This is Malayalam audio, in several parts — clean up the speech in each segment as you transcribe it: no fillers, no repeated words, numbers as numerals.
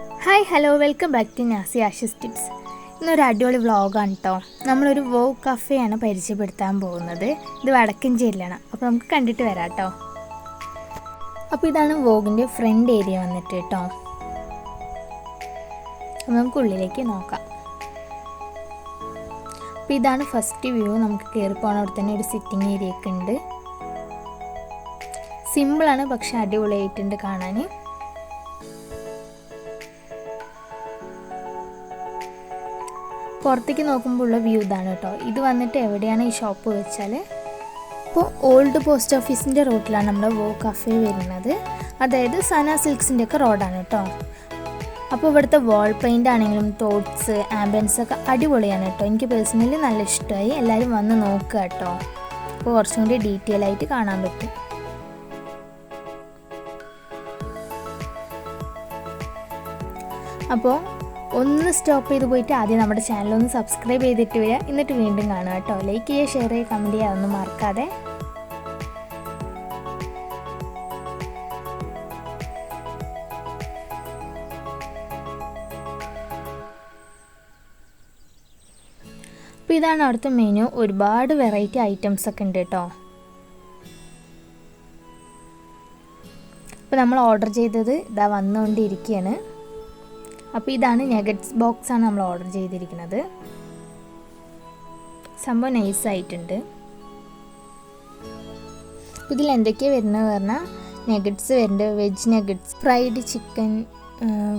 Hi hello welcome back to Nasi Ashi's tips. ഇന്നൊരു അടിപൊളി വ്ളോഗാണ് കേട്ടോ. നമ്മളൊരു വോഗ് കഫേയാണ് പരിചയപ്പെടുത്താൻ പോകുന്നത്. ഇത് വടക്കഞ്ചേരിയിലാണ്. അപ്പോൾ നമുക്ക് കണ്ടിട്ട് വരാം കേട്ടോ. അപ്പോൾ ഇതാണ് വോഗിൻ്റെ ഫ്രണ്ട് ഏരിയ വന്നിട്ട് കേട്ടോ. അപ്പോൾ നമുക്ക് ഉള്ളിലേക്ക് നോക്കാം. അപ്പോൾ ഇതാണ് ഫസ്റ്റ് വ്യൂ. നമുക്ക് കയറി പോകണ അവിടെ തന്നെ ഒരു സിറ്റിംഗ് ഏരിയ ഒക്കെ ഉണ്ട്. സിമ്പിളാണ് പക്ഷെ അടിപൊളിയായിട്ടുണ്ട് കാണാൻ. പുറത്തേക്ക് നോക്കുമ്പോൾ ഉള്ള വ്യൂ ഇതാണ് കേട്ടോ. ഇത് വന്നിട്ട് എവിടെയാണ് ഈ ഷോപ്പ് വെച്ചാൽ ഇപ്പോൾ ഓൾഡ് പോസ്റ്റ് ഓഫീസിൻ്റെ റോഡിലാണ് നമ്മുടെ വോഗ് കഫേ വരുന്നത്. അതായത് സന സിൽക്സിൻ്റെ ഒക്കെ റോഡാണ് കേട്ടോ. അപ്പോൾ ഇവിടുത്തെ വാൾ പെയിൻ്റ് ആണെങ്കിലും തോട്ട്സ് ആംബിയൻസ് ഒക്കെ അടിപൊളിയാണ് കേട്ടോ. എനിക്ക് പേഴ്സണലി നല്ല ഇഷ്ടമായി. എല്ലാവരും വന്ന് നോക്കുക കേട്ടോ. അപ്പോൾ കുറച്ചും കൂടി ഡീറ്റെയിൽ ആയിട്ട് കാണാൻ പറ്റും. അപ്പോൾ ഒന്ന് സ്റ്റോപ്പ് ചെയ്ത് പോയിട്ട് ആദ്യം നമ്മുടെ ചാനലൊന്ന് സബ്സ്ക്രൈബ് ചെയ്തിട്ട് വരിക. എന്നിട്ട് വീണ്ടും കാണുക കേട്ടോ. ലൈക്ക് ചെയ്യുക, ഷെയർ ചെയ്യുക, കമൻറ്റ് ചെയ്യുക, അതൊന്നും മറക്കാതെ. അപ്പോൾ ഇതാണ് അവിടുത്തെ മെനു. ഒരുപാട് വെറൈറ്റി ഐറ്റംസ് ഒക്കെ ഉണ്ട് കേട്ടോ. അപ്പോൾ നമ്മൾ ഓർഡർ ചെയ്തത് ഇതാ വന്നുകൊണ്ടിരിക്കുകയാണ്. അപ്പോൾ ഇതാണ് നഗറ്റ്സ് ബോക്സാണ് നമ്മൾ ഓർഡർ ചെയ്തിരിക്കുന്നത്. സംഭവം നൈസായിട്ടുണ്ട്. ഇതിൽ എന്തൊക്കെയാണ് വരുന്നത് പറഞ്ഞാൽ നഗറ്റ്സ് വരുന്നുണ്ട്, veg nuggets, fried chicken,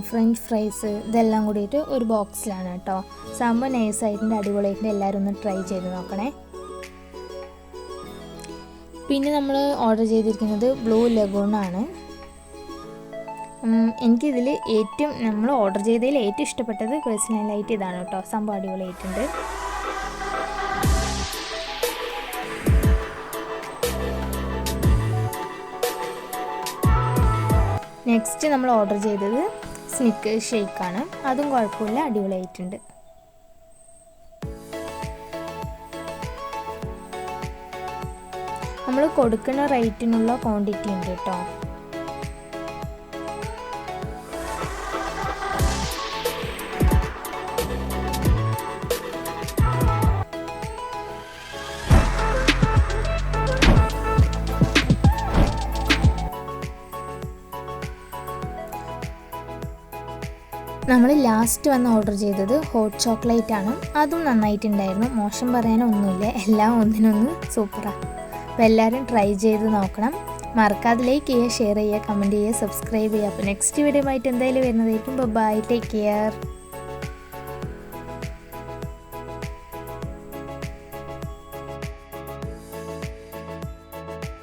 French fries, ഇതെല്ലാം കൂടിയിട്ട് ഒരു ബോക്സിലാണ് കേട്ടോ. സംഭവം നൈസായിട്ടുണ്ട്, അടിപൊളിയായിട്ടുണ്ട്. എല്ലാവരും ഒന്ന് ട്രൈ ചെയ്ത് നോക്കണേ. പിന്നെ നമ്മൾ ഓർഡർ ചെയ്തിരിക്കുന്നത് ബ്ലൂ ലഗൂണാണ്. എനിക്കിതിൽ നമ്മൾ ഓർഡർ ചെയ്തതിൽ ഏറ്റവും ഇഷ്ടപ്പെട്ടത് പേഴ്സണലായിട്ട് ഇതാണ് കേട്ടോ. സംഭവം അടിപൊളിയായിട്ടുണ്ട്. നെക്സ്റ്റ് നമ്മൾ ഓർഡർ ചെയ്തത് സ്നിക്കേഴ്സ് ഷേക്കാണ്. അതും കുഴപ്പമില്ല, അടിപൊളിയായിട്ടുണ്ട്. നമ്മൾ കൊടുക്കുന്ന റേറ്റിനുള്ള ക്വാണ്ടിറ്റി ഉണ്ട് കേട്ടോ. നമ്മൾ ലാസ്റ്റ് വന്ന് ഓർഡർ ചെയ്തത് ഹോട്ട് ചോക്ലേറ്റ് ആണ്. അതും നന്നായിട്ടുണ്ടായിരുന്നു, മോശം പറയാനൊന്നുമില്ല. എല്ലാം ഒന്നിനൊന്ന് സൂപ്പറാണ്. അപ്പോൾ എല്ലാവരും ട്രൈ ചെയ്ത് നോക്കണം. മറക്കാതെ ലൈക്ക് ചെയ്യുക, ഷെയർ ചെയ്യുക, കമൻറ്റ് ചെയ്യുക, സബ്സ്ക്രൈബ് ചെയ്യുക. അപ്പോൾ നെക്സ്റ്റ് വീഡിയോ ആയിട്ട് എന്തായാലും വരുന്നതായിരിക്കും. Bye, take care.